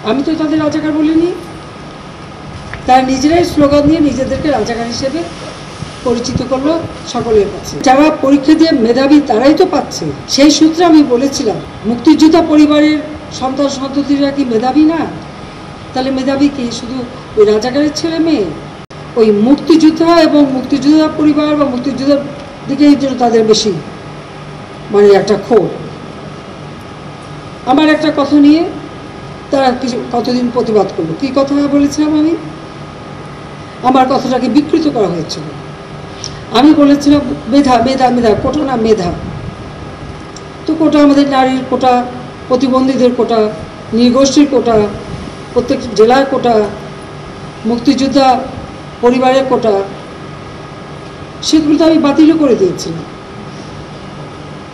আমি তো তাদের রাজাকার বলিনি। তারা নিজেরাই স্লোগান দিয়ে নিজেদেরকে রাজাকার হিসেবে পরিচিত করলো সকলের কাছে। যারা পরীক্ষা দিয়ে মেধাবী তারাই তো পাচ্ছে। সেই সূত্রে আমি বলেছিলাম, মুক্তিযোদ্ধা পরিবারের সন্তান সন্ততিরা কি মেধাবী না? তাহলে মেধাবী কি শুধু ওই রাজাকারের ছেলে মেয়ে? ওই মুক্তিযোদ্ধা এবং মুক্তিযোদ্ধা পরিবার বা মুক্তিযোদ্ধার দিকেই যেন তাদের বেশি মানে একটা ক্ষোভ। আমার একটা কথা নিয়ে তারা কিছু কতদিন প্রতিবাদ করলো। কী কথা বলেছিলাম আমি? আমার কথাটাকে বিকৃত করা হয়েছিল। আমি বলেছিলাম মেধা মেধা মেধা, কোটা না মেধা। তো কোটা আমাদের নারীর কোটা, প্রতিবন্ধীদের কোটা, নৃগোষ্ঠীর কোটা, প্রত্যেক জেলার কোটা, মুক্তিযোদ্ধা পরিবারের কোটা, সেগুলো তো আমি বাতিলও করে দিয়েছিলাম।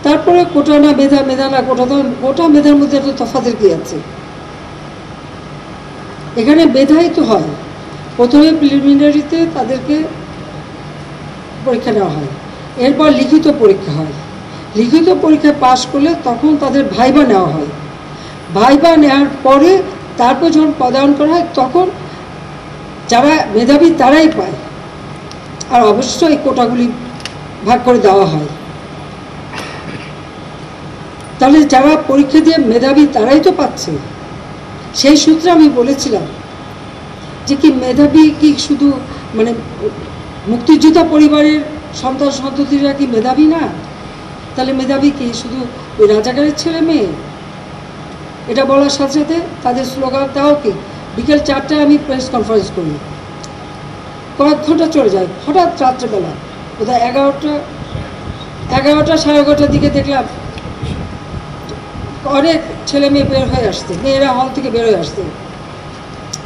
তারপরে কোটা না মেধা, মেধা না কোটা, তো কোটা মেধার মধ্যে একটা তফাতের কী আছে? এখানে মেধাই তো হয়। প্রথমে প্রিলিমিনারিতে তাদেরকে পরীক্ষা নেওয়া হয়, এরপর লিখিত পরীক্ষা হয়। লিখিত পরীক্ষায় পাশ করলে তখন তাদের ভাইবা নেওয়া হয়। ভাইবা নেওয়ার পরে তারপর যখন পদায়ন করা হয় তখন যারা মেধাবী তারাই পায়। আর অবশ্যই এই কোটাগুলি ভাগ করে দেওয়া হয়। তাহলে যারা পরীক্ষা দিয়ে মেধাবী তারাই তো পাচ্ছে। সেই সূত্রে আমি বলেছিলাম যে কি মেধাবী কি শুধু মানে মুক্তিযোদ্ধা পরিবারের সন্তান সন্ততিরা কি মেধাবী না? তাহলে মেধাবী কি শুধু ওই রাজাকারের ছেলে মেয়ে? এটা বলার সাথে সাথে তাদের স্লোগান, তাও কি বিকেল 4টায় আমি প্রেস কনফারেন্স করি, কয়েক ঘন্টা চলে যায়। হঠাৎ রাত্রেবেলা বোধহয় 11টা 11:30টার দিকে দেখলাম অনেক ছেলে মেয়ে বের হয়ে আসছে, মেয়েরা হল থেকে বের হয়ে আসছে।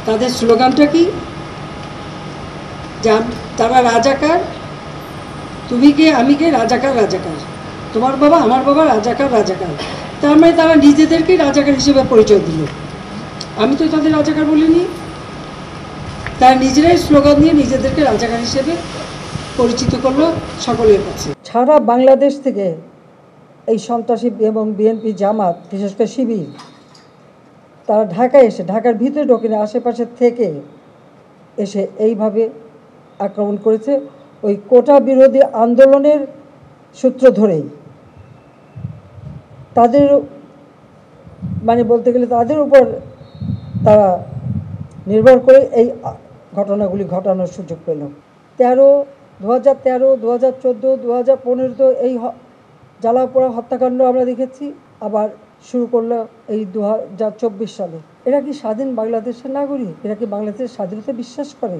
তাদের স্লোগানটা কি? তারা রাজাকার, তুমি কে আমি কে, রাজাকার রাজাকার, তোমার বাবা আমার বাবা, রাজাকার রাজাকার। তার মানে তারা নিজেদেরকেই রাজাকার হিসেবে পরিচয় দিল। আমি তো তাদের রাজাকার বলিনি। তারা নিজেরাই স্লোগান দিয়ে নিজেদেরকে রাজাকার হিসেবে পরিচিত করলো সকলের কাছে। সারা বাংলাদেশ থেকে এই সন্ত্রাসী এবং বিএনপি জামাত, বিশেষ করে শিবির, তারা ঢাকায় এসে, ঢাকার ভিতরে ঢোকে না, আশেপাশে থেকে এসে এইভাবে আক্রমণ করেছে ওই কোটা বিরোধী আন্দোলনের সূত্র ধরেই। তাদের মানে বলতে গেলে তাদের উপর তারা নির্ভর করে এই ঘটনাগুলি ঘটানোর সুযোগ পেল। 2013, 2014, 2015 তো এই জ্বালাপোড়া হত্যাকাণ্ড আমরা দেখেছি। আবার শুরু করলো এই 2024 সালে। এরা কি স্বাধীন বাংলাদেশের নাগরিক? এরা কি বাংলাদেশের স্বাধীনতা বিশ্বাস করে?